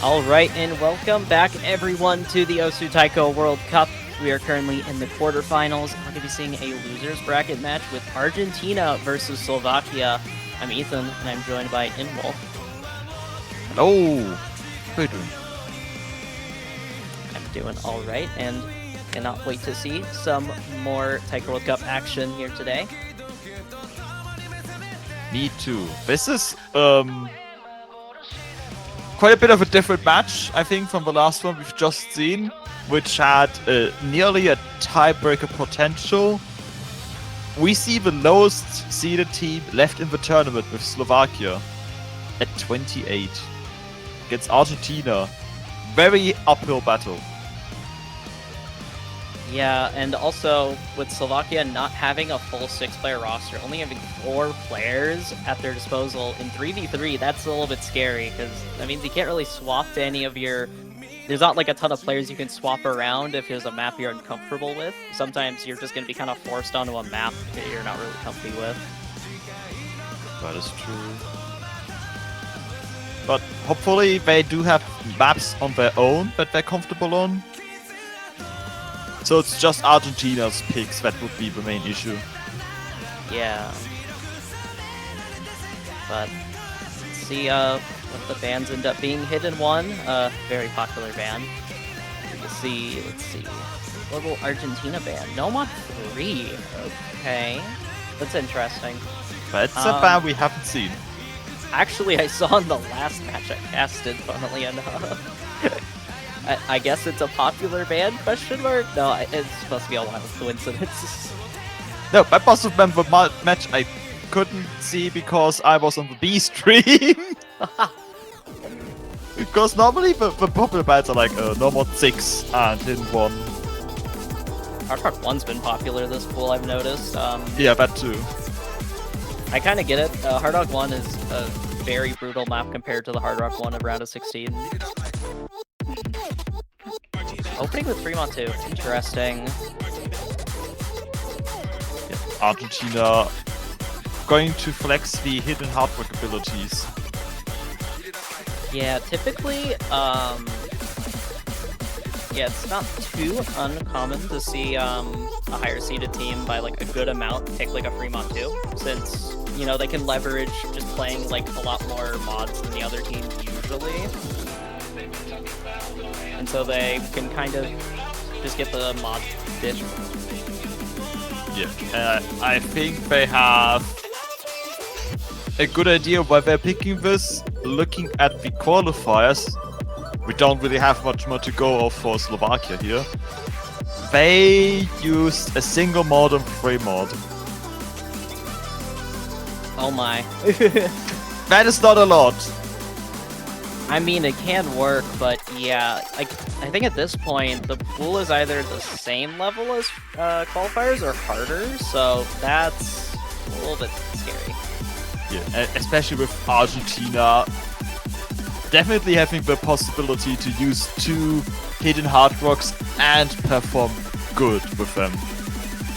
Alright, and welcome back everyone to the Osu Taiko World Cup. We are currently in the quarterfinals. We're going to be seeing a loser's bracket match with Argentina versus Slovakia. I'm Ethan, and I'm joined by Inwolf. Hello! How are you doing? I'm doing alright, and cannot wait to see some more Taiko World Cup action here today. Me too. This is quite a bit of a different match, I think, from the last one we've just seen, which had nearly a tiebreaker potential. We see the lowest seeded team left in the tournament with Slovakia at 28 against Argentina. Very uphill battle. Yeah, and also with Slovakia not having a full 6-player roster, only having 4 players at their disposal in 3v3, that's a little bit scary, because that means you can't really swap to any of your... There's not like a ton of players you can swap around if there's a map you're uncomfortable with. Sometimes you're just going to be kind of forced onto a map that you're not really comfy with. That is true. But hopefully they do have maps on their own that they're comfortable on. So it's just Argentina's picks that would be the main issue. Yeah. But let's see what the bans end up being. Hidden One, very popular ban. Let's see. Global Argentina ban. Nomad 3. Okay. That's interesting. That's a ban we haven't seen. Actually, I saw in the last match I casted, funnily enough. I guess it's a popular ban, question mark? No, it's supposed to be a wild coincidence. No, that must have been the match I couldn't see because I was on the B stream. Because normally the popular bans are like normal 6 and Hidden 1. Hard Rock 1's been popular this pool, I've noticed. Yeah, that too. I kind of get it. Hard Rock 1 is a very brutal map compared to the Hard Rock 1 of round of 16. Opening with Fremont 2. Interesting. Yeah, Argentina going to flex the hidden hard work abilities. Yeah, typically, yeah, it's not too uncommon to see a higher seeded team by like a good amount pick like a Fremont 2, since, you know, they can leverage just playing like a lot more mods than the other team usually. And so they can kind of just get the mod ditch. Yeah, I think they have a good idea why they're picking this. Looking at the qualifiers, we don't really have much more to go off for Slovakia here. They used a single mod and 3 mod. Oh my. That is not a lot. I mean, it can work, but yeah, I think at this point, the pool is either the same level as qualifiers or harder, so that's a little bit scary. Yeah, especially with Argentina definitely having the possibility to use 2 hidden hard rocks and perform good with them.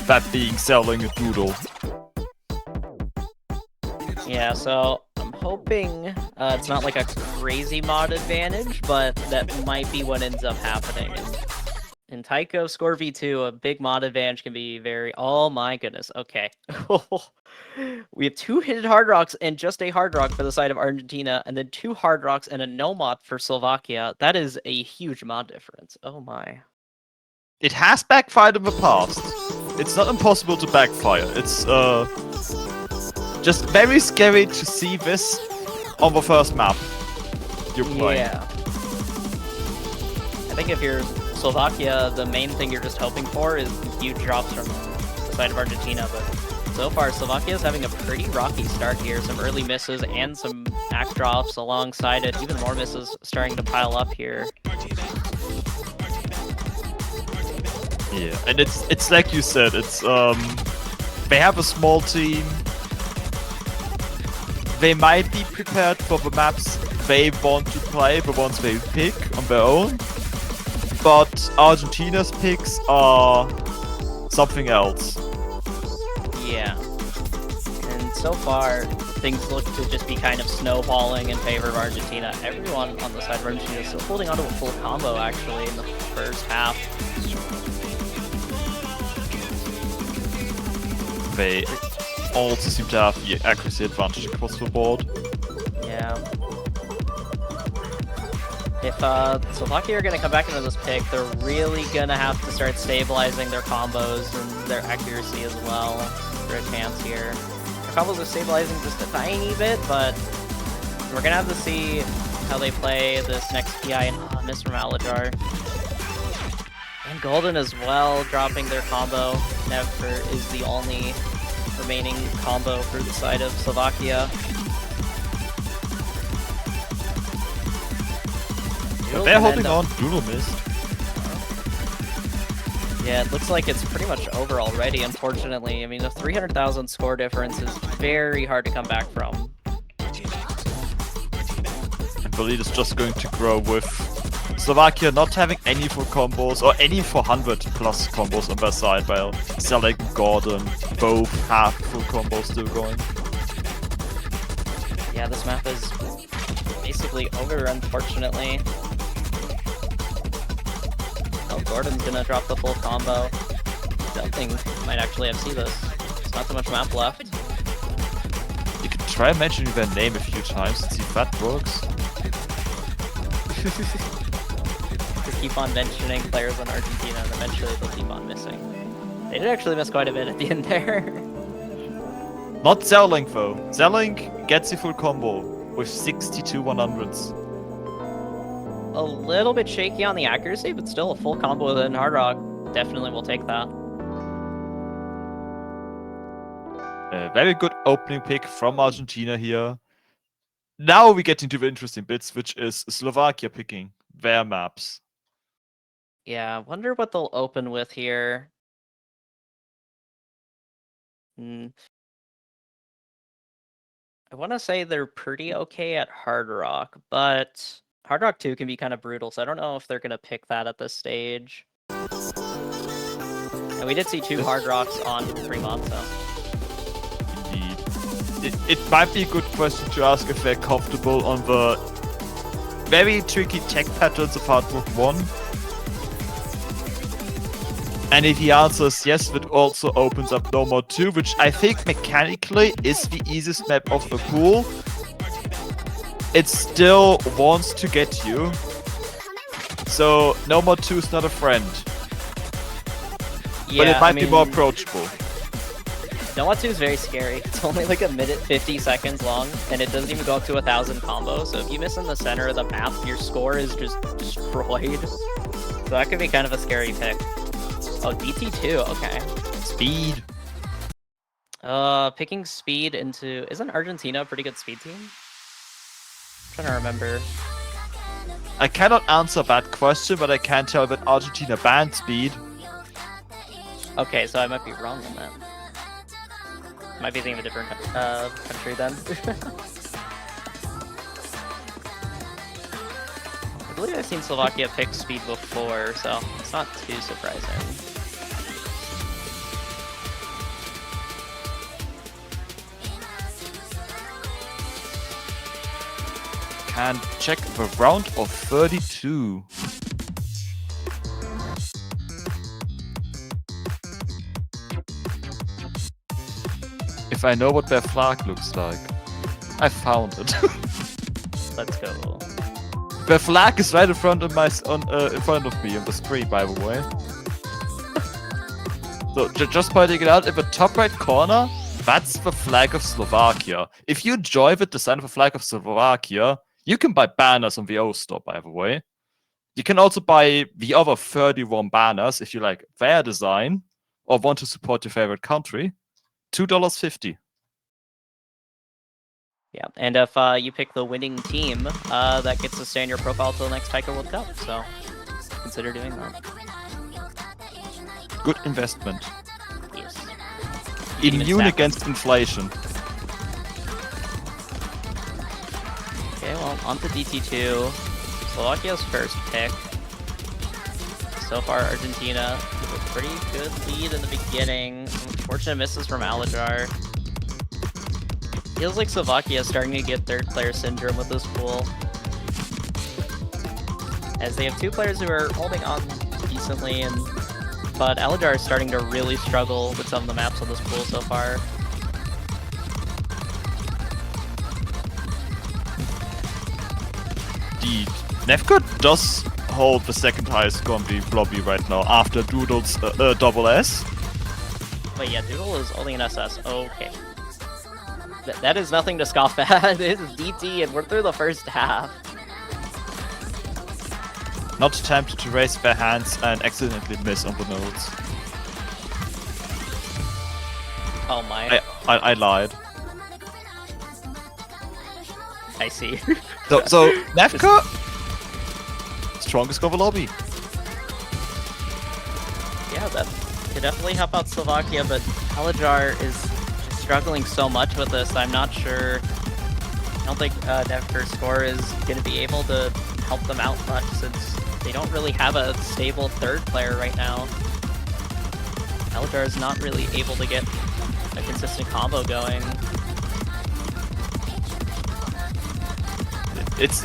That being selling a doodle. Yeah, so I'm hoping it's not like a crazy mod advantage, but that might be what ends up happening. In Taiko Score V2, a big mod advantage can be very... Oh my goodness, okay. We have 2 hidden hard rocks and just a hard rock for the side of Argentina, and then 2 hard rocks and a no mod for Slovakia. That is a huge mod difference. Oh my. It has backfired in the past. It's not impossible to backfire. It's just very scary to see this on the first map you're playing. Yeah. I think if you're Slovakia, the main thing you're just hoping for is huge drops from the side of Argentina, but so far Slovakia is having a pretty rocky start here. Some early misses and some act drops alongside it. Even more misses starting to pile up here. Yeah, and it's like you said, it's they have a small team. They might be prepared for the maps they want to play, the ones they pick on their own. But Argentina's picks are something else. Yeah. And so far, things look to just be kind of snowballing in favor of Argentina. Everyone on the side of Argentina is still holding onto a full combo, actually, in the first half. They also seem to have the accuracy advantage across the board. Yeah. If Slovakia are going to come back into this pick, they're really going to have to start stabilizing their combos and their accuracy as well for a chance here. Their combos are stabilizing just a tiny bit, but we're going to have to see how they play this next PI and miss from Alajar. And Golden as well, dropping their combo. Never is the only remaining combo for the side of Slovakia. They're holding on. Doodle missed. Yeah, it looks like it's pretty much over already, unfortunately. I mean, the 300,000 score difference is very hard to come back from. And the lead is just going to grow with Slovakia not having any full combos or any 400 plus combos on their side, while Select and Gordon both have full combos still going. Yeah, this map is basically over, unfortunately. Oh, Gordon's gonna drop the full combo. Something might actually have seen this. There's not so much map left. You can try mentioning their name a few times and see if that works. To keep on mentioning players on Argentina, and eventually they'll keep on missing. They did actually miss quite a bit at the end there. Not Zerling though. Zerling gets the full combo with 62 100s. A little bit shaky on the accuracy, but still a full combo within Hard Rock. Definitely will take that. A very good opening pick from Argentina here. Now we get into the interesting bits, which is Slovakia picking their maps. Yeah, wonder what they'll open with here. I want to say they're pretty okay at Hard Rock, but Hard Rock 2 can be kind of brutal, so I don't know if they're going to pick that at this stage. And we did see 2 Hard Rocks on Fremont, so... Indeed. It might be a good question to ask if they're comfortable on the very tricky tech patterns of Hard Rock 1. And if the answer is yes, that also opens up No More 2, which I think mechanically is the easiest map of the pool. It still wants to get you. So No More 2 is not a friend. Yeah, but it might be more approachable. No More 2 is very scary. It's only like a minute 50 seconds long, and it doesn't even go up to 1,000 combos. So if you miss in the center of the map, your score is just destroyed. So that could be kind of a scary pick. Oh, DT2, okay. Speed. Picking speed into... Isn't Argentina a pretty good speed team? I'm trying to remember. I cannot answer that question, but I can tell that Argentina banned speed. Okay, so I might be wrong on that. Might be thinking of a different country then. I believe I've seen Slovakia pick speed before, so it's not too surprising. Can check the round of 32. If I know what their flag looks like. I found it. Let's go. The flag is right in front of in front of me on the screen, by the way. So just pointing it out, in the top right corner, that's the flag of Slovakia. If you enjoy the design of the flag of Slovakia, you can buy banners on the O store, by the way. You can also buy the other 31 banners if you like their design or want to support your favorite country. $2.50. Yeah, and if you pick the winning team, that gets to stay in your profile till the next Taiko World Cup, so consider doing that. Good investment. Yes. Immune against inflation. Okay, well, on to DT2. Slovakia's first pick. So far, Argentina with a pretty good lead in the beginning. Unfortunate misses from Alajar. Feels like Slovakia is starting to get third player syndrome with this pool. As they have two players who are holding on decently, but Alajar is starting to really struggle with some of the maps on this pool so far. Indeed. Nevka does hold the second highest score in the lobby right now after Doodle's double S. Wait, yeah, Doodle is only an SS. Okay. That is nothing to scoff at. It is DT, and we're through the first half. Not tempted to raise their hands and accidentally miss on the notes. Oh my. I lied. I see. So Nevka, strongest of the lobby. Yeah, that could definitely help out Slovakia, but Alajar is just struggling so much with this. I'm not sure. I don't think Nevka's score is going to be able to help them out much since they don't really have a stable third player right now. Alajar is not really able to get a consistent combo going. It's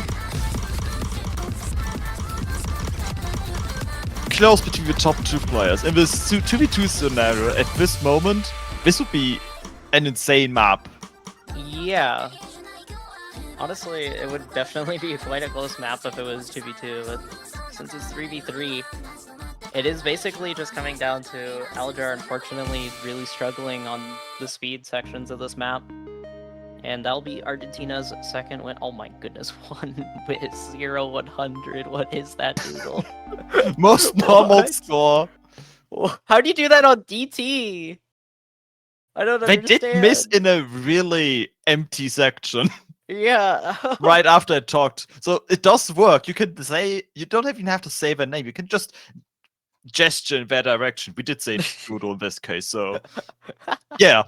close between the top two players. In this 2v2 scenario, at this moment, this would be an insane map. Yeah. Honestly, it would definitely be quite a close map if it was 2v2, but since it's 3v3, it is basically just coming down to Alajar, unfortunately, really struggling on the speed sections of this map. And that'll be Argentina's second win. Oh my goodness, 1 with 0-100. What is that, Doodle? Most normal What? score. How do you do that on DT? I don't They understand. did miss in a really empty section. Yeah. Right after I talked. So it does work. You can say, you don't even have to say their name. You can just gesture in their direction. We did say Doodle in this case, so yeah.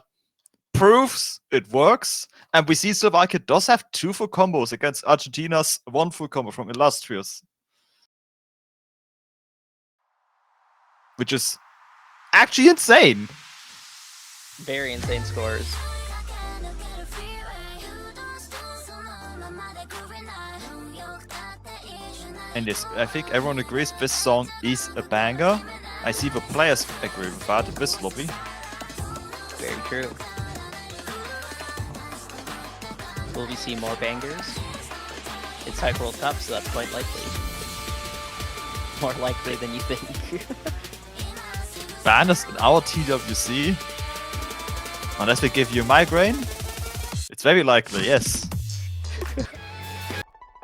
Proves it works. And we see Slovakia does have 2 full combos against Argentina's 1 full combo from Illustrious. Which is actually insane. Very insane scores. And yes, I think everyone agrees this song is a banger. I see the players agree with that in this lobby. Very true. Will we see more bangers? It's Hype World Cup, so that's quite likely. More likely than you think. Banners in our TWC? Unless they give you a migraine? It's very likely, yes.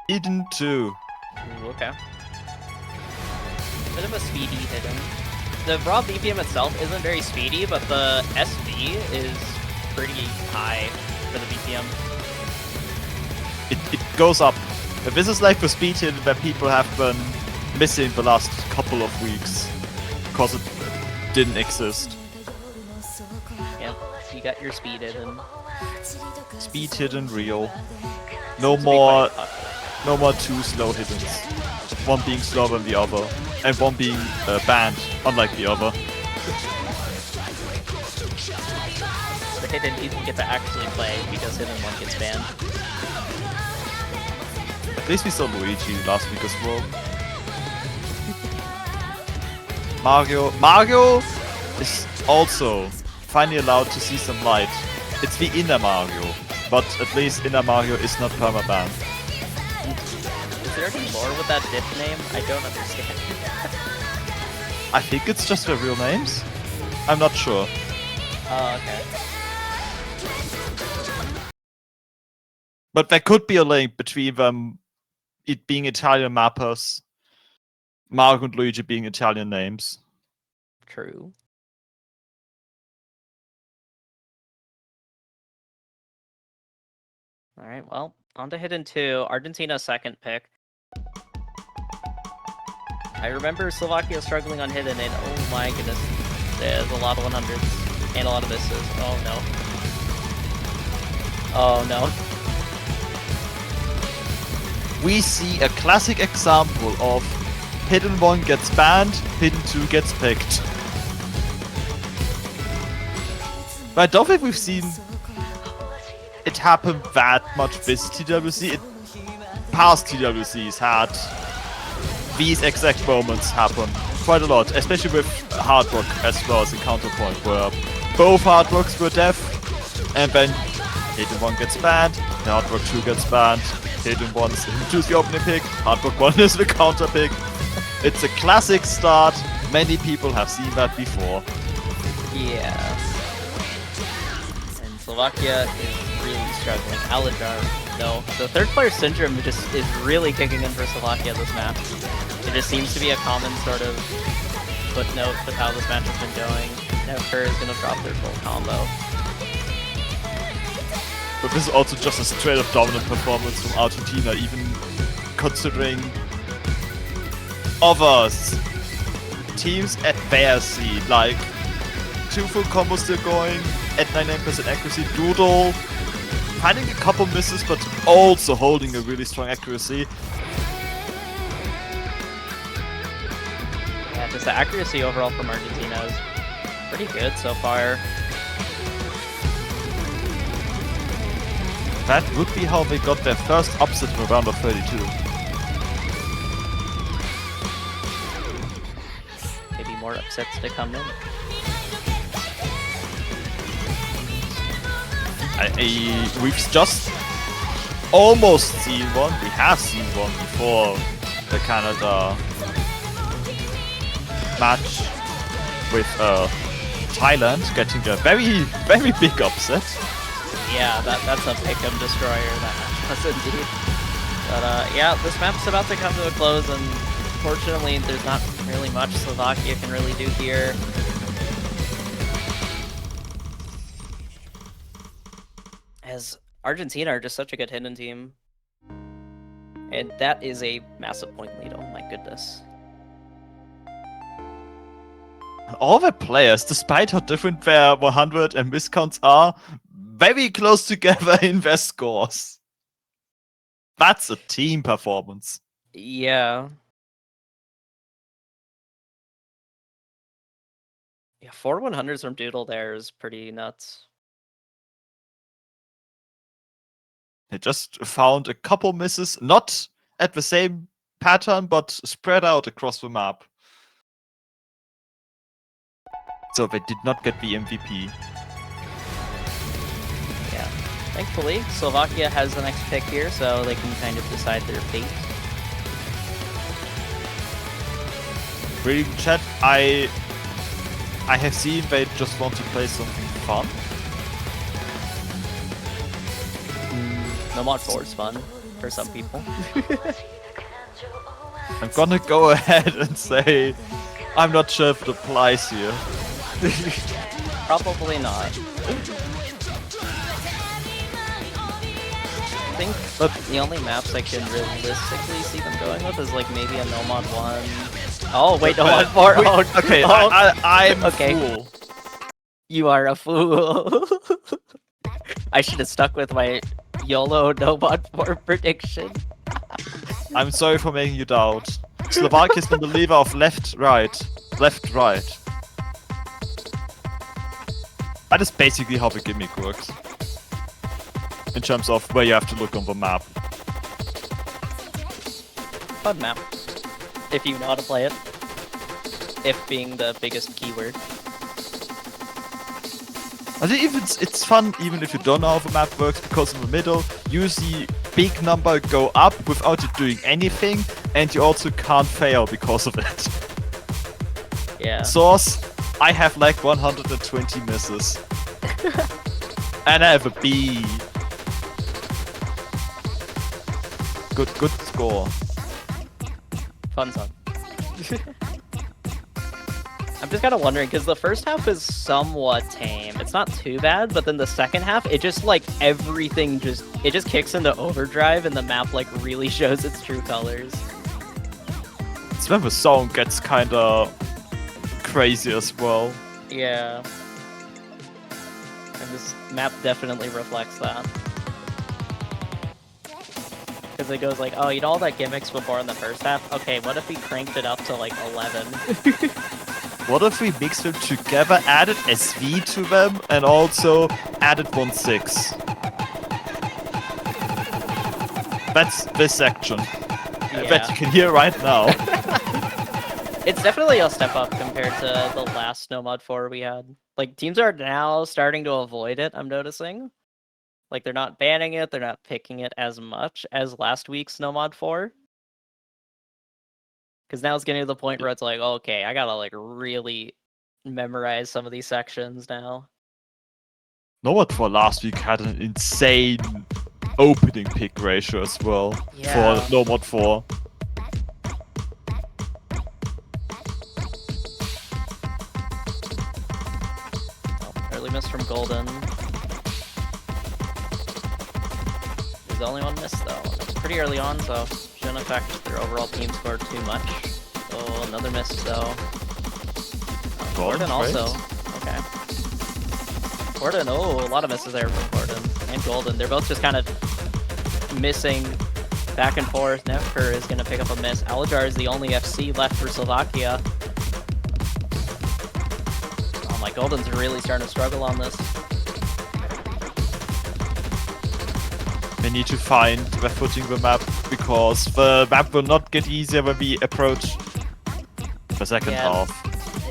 Eden 2. Ooh, okay. Bit of a speedy hidden. The raw BPM itself isn't very speedy, but the SV is pretty high for the BPM. It goes up. But this is like the speed hit that people have been missing the last couple of weeks. Because it didn't exist. Yep, you got your speed hidden. Speed hidden real. No more 2 slow hiddens. One being slower than the other. And one being banned, unlike the other. The hidden you get to actually play because hidden one gets banned. At least we saw Luigi last week as well. Mario is also finally allowed to see some light. It's the inner Mario, but at least inner Mario is not perma-banned. Is there any lore with that dip name? I don't understand. I think it's just their real names. I'm not sure. Oh, okay. But there could be a link between them it being Italian mappers, Mario and Luigi being Italian names. True. Alright, well, on to Hidden 2. Argentina's second pick. I remember Slovakia struggling on Hidden, and oh my goodness, there's a lot of 100s and a lot of misses. Oh no. Oh no. We see a classic example of Hidden 1 gets banned, Hidden 2 gets picked. But I don't think we've seen it happened that much this TWC. Past TWCs had these exact moments happen quite a lot, especially with Hard Rock as well as a counterpoint, where both Hard Rocks were deaf, and then Hidden 1 gets banned, the Hard Rock 2 gets banned, Hidden 1 choose the opening pick, Hard Rock 1 is the counter pick. It's a classic start, many people have seen that before. Yeah. And Slovakia is really struggling. Alajar, no. The third player syndrome just is really kicking in for Slovakia this match. It just seems to be a common sort of footnote with how this match has been going. Never is going to drop their full combo. But this is also just a straight up dominant performance from Argentina, even considering other teams at their seed, like 2 full combos still going at 99% accuracy, Doodle finding a couple misses but also holding a really strong accuracy. Yeah, just the accuracy overall from Argentina is pretty good so far. That would be how they got their first upset in a round of 32. Maybe more upsets to come in. We've just almost seen one. We have seen one before the Canada match with Thailand getting a very, very big upset. Yeah, that's a pick'em destroyer, that match was indeed. But yeah, this map's about to come to a close, and fortunately there's not really much Slovakia can really do here. As Argentina are just such a good hidden team. And that is a massive point lead, oh my goodness. All the players, despite how different their 100 and miscounts are, very close together in their scores. That's a team performance. Yeah. Yeah, 4 100s from Doodle there is pretty nuts. They just found a couple misses, not at the same pattern, but spread out across the map. So they did not get the MVP. Yeah. Thankfully, Slovakia has the next pick here, so they can kind of decide their fate. Reading chat, I have seen they just want to play something fun. No mod 4 is fun for some people. I'm gonna go ahead and say I'm not sure if it applies here. Probably not. I think the only maps I can realistically see them going with is like maybe a no mod 1. Oh wait, no mod 4. Oh, okay, oh. I'm okay. a fool. You are a fool. I should have stuck with my YOLO no mod 4 prediction. I'm sorry for making you doubt. Slovakia's the believer of left, right. Left, right. That is basically how the gimmick works. In terms of where you have to look on the map. Fun map. If you know how to play it. If being the biggest keyword. I think it's fun even if you don't know how the map works, because in the middle you see big number go up without it doing anything, and you also can't fail because of it. Yeah. Source, I have like 120 misses. And I have a B. Good score. Fun song. I'm just kind of wondering, because the first half is somewhat tame. It's not too bad, but then the second half, it just like everything just kicks into overdrive, and the map like really shows its true colors. It's when the song gets kinda crazy as well. Yeah. And this map definitely reflects that. Because it goes like, oh, you know all that gimmicks before in the first half? Okay, what if we cranked it up to like 11? What if we mixed them together, added SV to them, and also added 1-6? That's this section. Yeah. That you can hear right now. It's definitely a step up compared to the last Snow Mod 4 we had. Like, teams are now starting to avoid it, I'm noticing. Like, they're not banning it, they're not picking it as much as last week's Snow Mod 4. Because now it's getting to the point where it's like, oh, okay, I gotta, like, really memorize some of these sections now. Nomad for last week had an insane opening pick ratio as well Yeah. for Nomad 4. Oh, early miss from Golden. He's the only one missed, though. It's pretty early on, so shouldn't affect their overall team score too much. Oh, another miss, though. Gordon also. Okay. Gordon, oh, a lot of misses there from Gordon and Golden. They're both just kind of missing back and forth. Nevker is going to pick up a miss. Alajar is the only FC left for Slovakia. Oh my, Golden's really starting to struggle on this. We need to find the footing the map, because the map will not get easier when we approach the second half.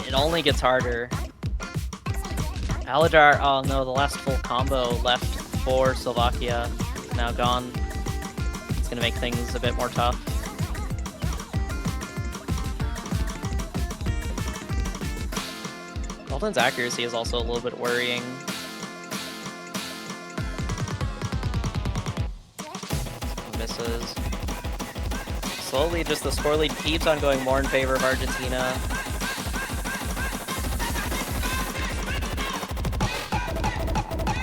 It only gets harder. Alajar, oh no, the last full combo left for Slovakia is now gone. It's going to make things a bit more tough. Golden's accuracy is also a little bit worrying. Misses. Slowly, just the score lead keeps on going more in favor of Argentina.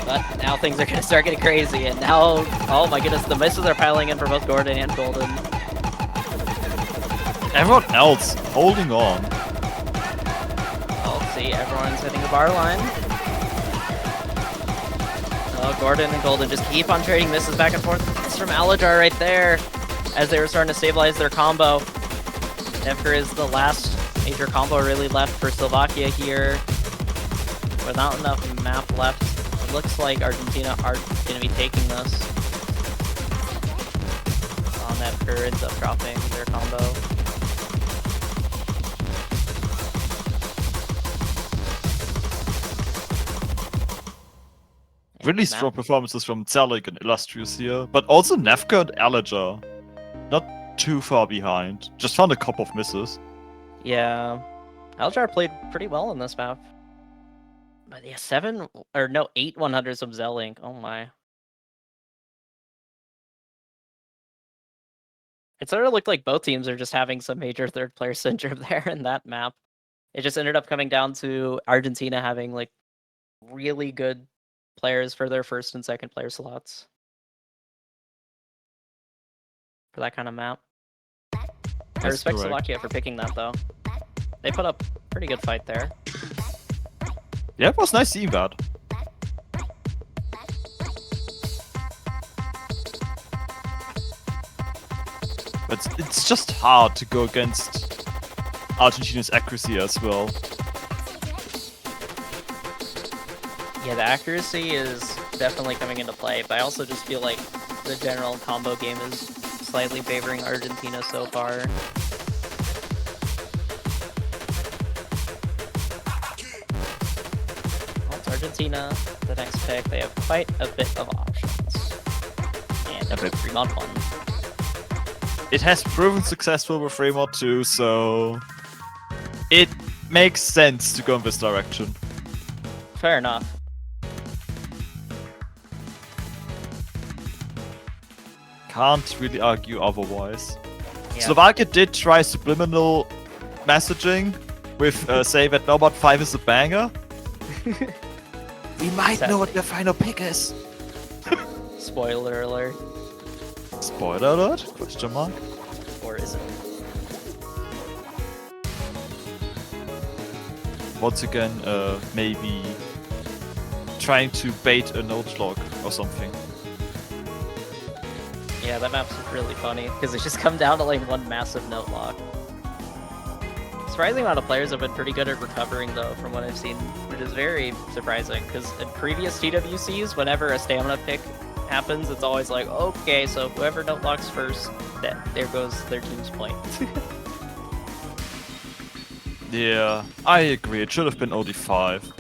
But now things are going to start getting crazy, and now, oh my goodness, the misses are piling in for both Gordon and Golden. Everyone else holding on. Oh, see, everyone's hitting the bar line. Oh, Gordon and Golden just keep on trading misses back and forth. It's from Alajar right there, as they were starting to stabilize their combo. Nevker is the last major combo really left for Slovakia here. Without enough map left, it looks like Argentina are going to be taking this. Nevker ends up dropping their combo. Really strong performances from Zelig and Illustrious here, but also Nevka and Alajar. Not too far behind. Just found a couple of misses. Yeah, Alajar played pretty well in this map. But yeah, 8 100s from Zelink. Oh my. It sort of looked like both teams are just having some major third player syndrome there in that map. It just ended up coming down to Argentina having like really good players for their first and second player slots. For that kind of map. I respect Slovakia for picking that though. They put up a pretty good fight there. Yeah, it was nice seeing that. But it's just hard to go against Argentina's accuracy as well. Yeah, the accuracy is definitely coming into play, but I also just feel like the general combo game is slightly favoring Argentina so far. Well, it's Argentina, the next pick. They have quite a bit of options. And a 3-mod 1. It has proven successful with 3-mod 2, so it makes sense to go in this direction. Fair enough. Can't really argue otherwise. Yeah. Slovakia did try subliminal messaging with say that Nomad 5 is a banger. We might know what their final pick is. Spoiler alert. Spoiler alert? Question mark. Or is it? Once again, maybe trying to bait a note log or something. Yeah, that map's really funny, because it's just come down to like one massive note lock. Surprising amount of players have been pretty good at recovering though, from what I've seen, which is very surprising, because in previous TWCs, whenever a stamina pick happens, it's always like, okay, so whoever note locks first, there goes their team's point. Yeah, I agree. It should have been OD5.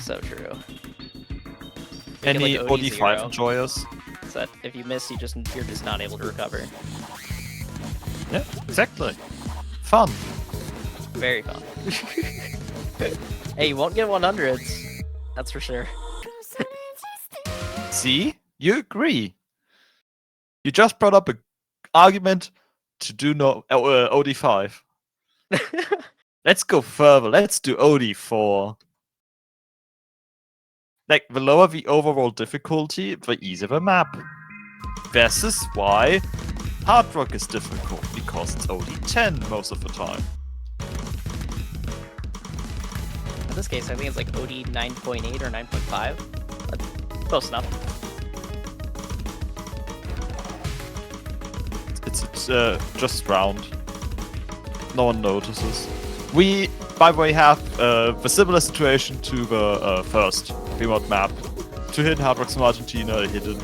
So true. Any like OD5 enjoyers? So that if you miss, you're just not able to recover. Yeah, exactly. Fun. Very fun. Hey, you won't get 100s. That's for sure. See? You agree. You just brought up an argument to do no OD5. Let's go further. Let's do OD4. Like, the lower the overall difficulty, the easier the map. This is why Hard Rock is difficult, because it's OD10 most of the time. In this case, I think it's like OD 9.8 or 9.5. That's close enough. It's just round. No one notices. We, by the way, have the similar situation to the first remote map. 2 hidden Hard Rocks from Argentina, hidden.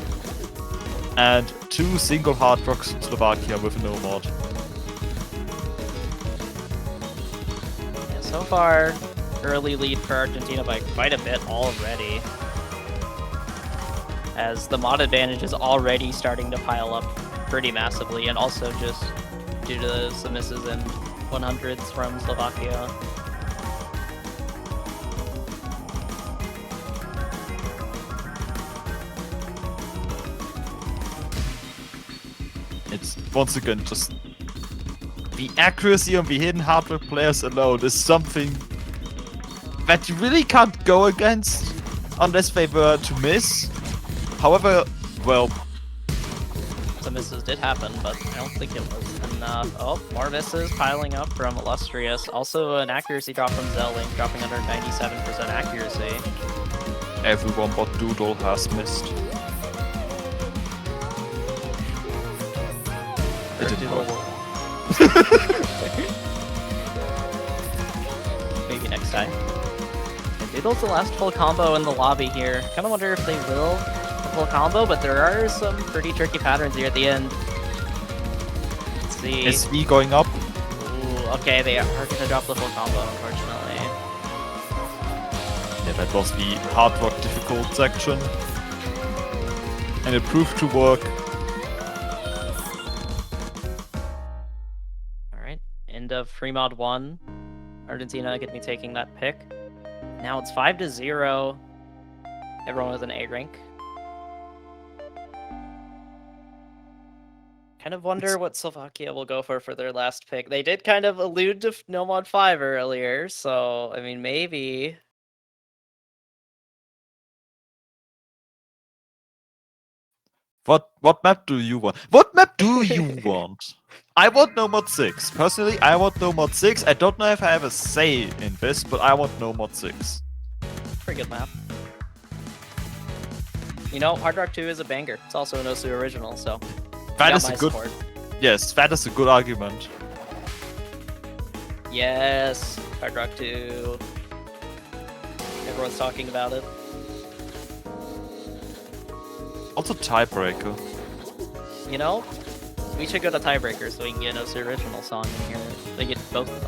And 2 single Hard Rocks from Slovakia with no mod. Yeah, so far, early lead for Argentina by quite a bit already. As the mod advantage is already starting to pile up pretty massively, and also just due to some misses and 100s from Slovakia. It's once again just the accuracy of the hidden Hard Rock players alone is something that you really can't go against unless they were to miss. However, well, Some misses did happen, but I don't think it was enough. Oh, more misses piling up from Illustrious. Also an accuracy drop from Zelling, dropping under 97% accuracy. everyone but Doodle has missed. It didn't work. Maybe next time. And Doodle's the last full combo in the lobby here. Kinda wonder if they will a full combo, but there are some pretty tricky patterns here at the end. Let's see. Is V going up? Ooh, okay, they are gonna drop the full combo, unfortunately. Yeah, that was the Hard Rock difficult section. And it proved to work. Alright, end of free mod 1. Argentina gonna be taking that pick. Now it's 5-0. Everyone with an A rank. Kind of wonder what Slovakia will go for their last pick. They did kind of allude to No Mod 5 earlier, so I mean maybe. What map do you want? What map do you want? I want No Mod 6. Personally, I want No Mod 6. I don't know if I have a say in this, but I want No Mod 6. Pretty good map. You know, Hard Rock 2 is a banger. It's also an Osu original, so That got is my a good. support. Yes, that is a good argument. Yes, Hard Rock 2. Everyone's talking about it. Also tiebreaker. You know, we should go to tiebreaker so we can get an Osu original song in here. They get both of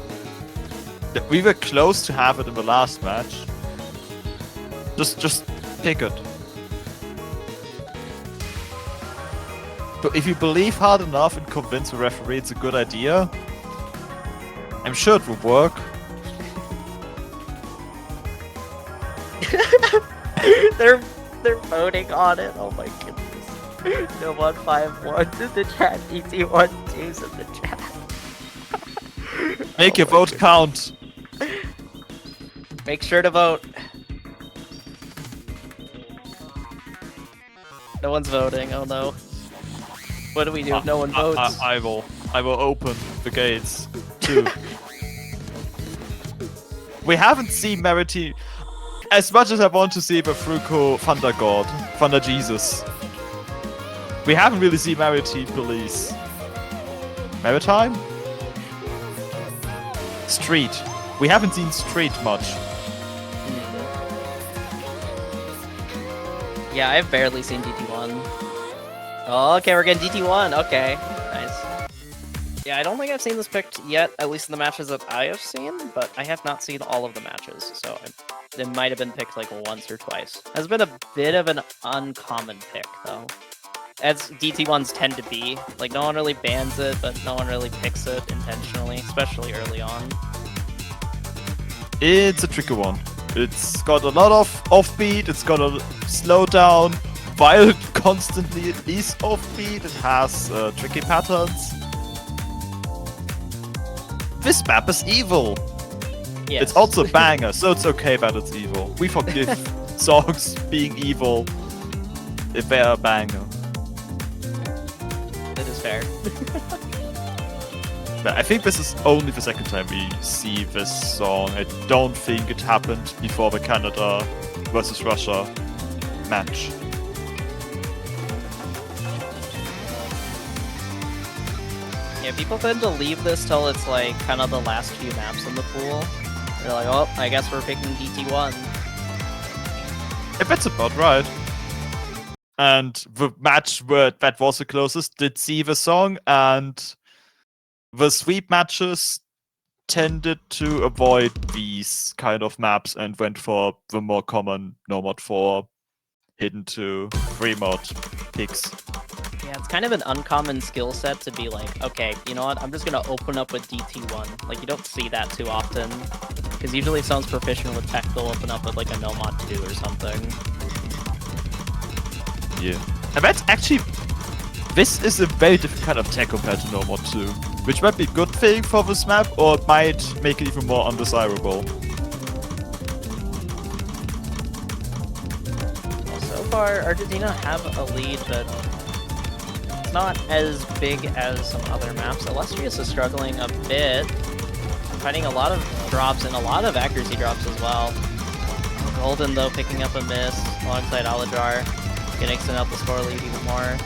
them. We were close to have it in the last match. Just pick it. So if you believe hard enough and convince the referee it's a good idea, I'm sure it will work. They're voting on it. Oh my goodness. No 151 in the chat. Easy 1-2s in the chat. Make your vote count. Make sure to vote. No one's voting. Oh no. What do we do if no one votes? I will open the gates too. We haven't seen Merity. As much as I want to see the Fruko Thunder God, Thunder Jesus, we haven't really seen Merity Police. Maritime? Street. We haven't seen Street much. Yeah, I've barely seen DT1. Oh, okay, we're getting DT1. Okay, nice. Yeah, I don't think I've seen this picked yet, at least in the matches that I have seen, but I have not seen all of the matches, so it might have been picked like once or twice. Has been a bit of an uncommon pick, though. As DT1s tend to be. Like, no one really bans it, but no one really picks it intentionally, especially early on. It's a tricky one. It's got a lot of offbeat, it's got a slowdown, while constantly it is offbeat, it has tricky patterns. This map is evil! Yes. It's also a banger, so it's okay that it's evil. We forgive songs being evil if they are a banger. That is fair. But I think this is only the second time we see this song. I don't think it happened before the Canada versus Russia match. Yeah, people tend to leave this till it's like kind of the last few maps in the pool. They're like, oh, I guess we're picking DT1. If that's about right. And the match where that was the closest did see the song, and the sweep matches tended to avoid these kind of maps and went for the more common no mod 4 hidden 2 3 mod picks. Yeah, it's kind of an uncommon skill set to be like, okay, you know what, I'm just gonna open up with DT1. Like, you don't see that too often. Because usually if someone's proficient with tech, they'll open up with like a no mod 2 or something. Yeah. And that's actually... This is a very different kind of tech compared to no mod 2. Which might be a good thing for this map, or it might make it even more undesirable. So far, Argentina have a lead, but it's not as big as some other maps. Illustrious is struggling a bit, finding a lot of drops and a lot of accuracy drops as well. Golden, though, picking up a miss alongside Alajar, getting extend out the score lead even more.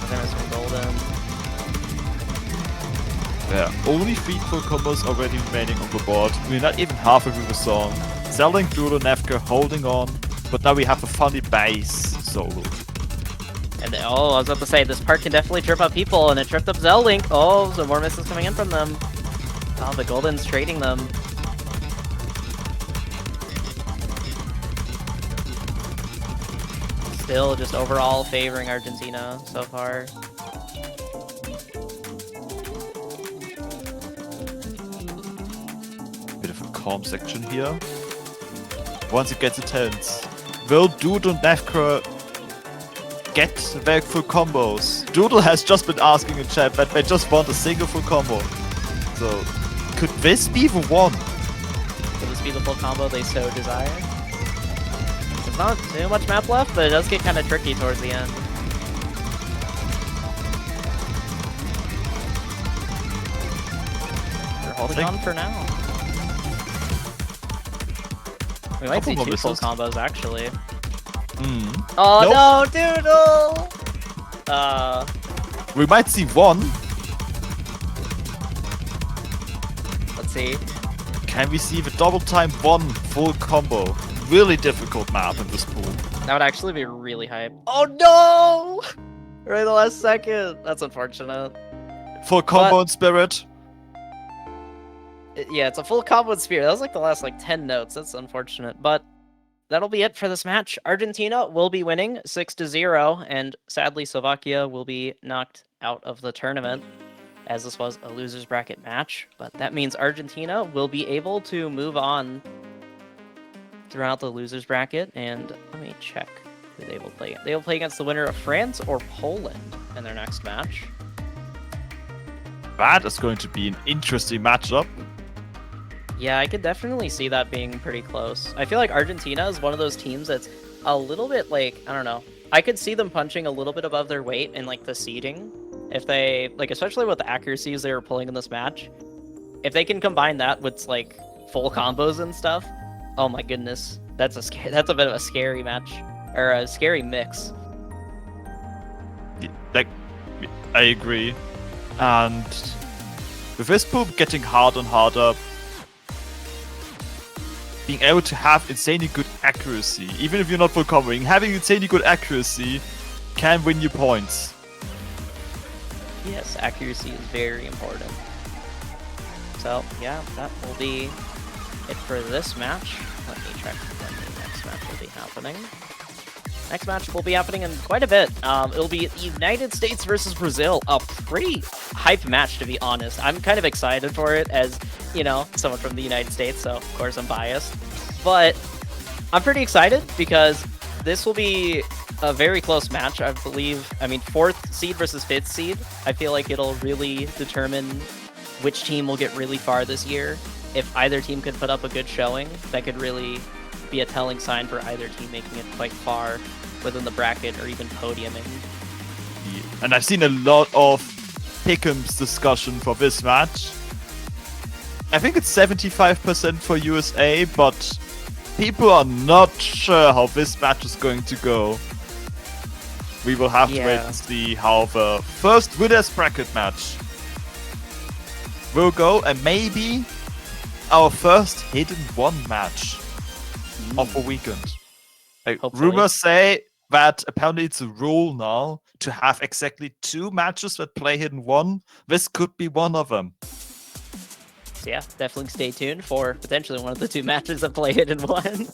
From Golden. Yeah, only 3 full combos already remaining on the board. We're not even halfway through the song. Selling Doodle Nefka holding on, but now we have a funny bass solo. And oh, I was about to say, this part can definitely trip up people, and it tripped up Zellink. Oh, some more misses coming in from them. Oh, the Golden's trading them. Still just overall favoring Argentina so far. Bit of a calm section here. Once it gets intense, will Doodle and Nefka get their full combos? Doodle has just been asking in chat that they just want a single full combo. So, could this be the one? Could this be the full combo they so desire? There's not too much map left, but it does get kind of tricky towards the end. They're holding on for now. We might see 2 full combos, actually. Oh nope. No, Doodle! We might see 1. Let's see. Can we see the double time 1 full combo? Really difficult map in this pool. That would actually be really hype. Oh no! Right at the last second. That's unfortunate. Full combo in Spirit. Yeah, it's a full combo in Spirit. That was like the last 10 notes. That's unfortunate. But that'll be it for this match. Argentina will be winning 6-0, and sadly Slovakia will be knocked out of the tournament, as this was a loser's bracket match. But that means Argentina will be able to move on throughout the loser's bracket, and let me check who they will play. They will play against the winner of France or Poland in their next match. That is going to be an interesting matchup. Yeah, I could definitely see that being pretty close. I feel like Argentina is one of those teams that's a little bit I don't know. I could see them punching a little bit above their weight in the seeding. If they, especially with the accuracies they were pulling in this match. If they can combine that with full combos and stuff, oh my goodness. That's a bit of a scary match. Or a scary mix. I agree. And with this pool getting harder and harder, being able to have insanely good accuracy, even if you're not full covering, having insanely good accuracy can win you points. Yes, accuracy is very important. So, yeah, that will be it for this match. Let me check when the next match will be happening. Next match will be happening in quite a bit. It'll be United States versus Brazil. A pretty hype match, to be honest. I'm kind of excited for it as, you know, someone from the United States, so of course I'm biased. But I'm pretty excited because this will be a very close match, I believe. I mean, 4th seed versus 5th seed. I feel like it'll really determine which team will get really far this year. If either team could put up a good showing, that could really be a telling sign for either team making it quite far within the bracket or even podiuming. Yeah. And I've seen a lot of pick'ems discussion for this match. I think it's 75% for USA, but people are not sure how this match is going to go. We will have to wait and see how the first winners bracket match will go, and maybe our first hidden one match of the weekend. Rumors say that apparently it's a rule now to have exactly 2 matches that play hidden one. This could be one of them. So yeah, definitely stay tuned for potentially one of the 2 matches that play hidden one.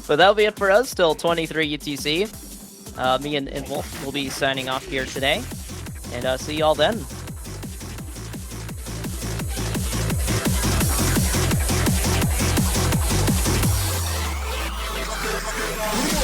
But that'll be it for us till 23 UTC. Me and Wolf will be signing off here today, and see y'all then. Come on.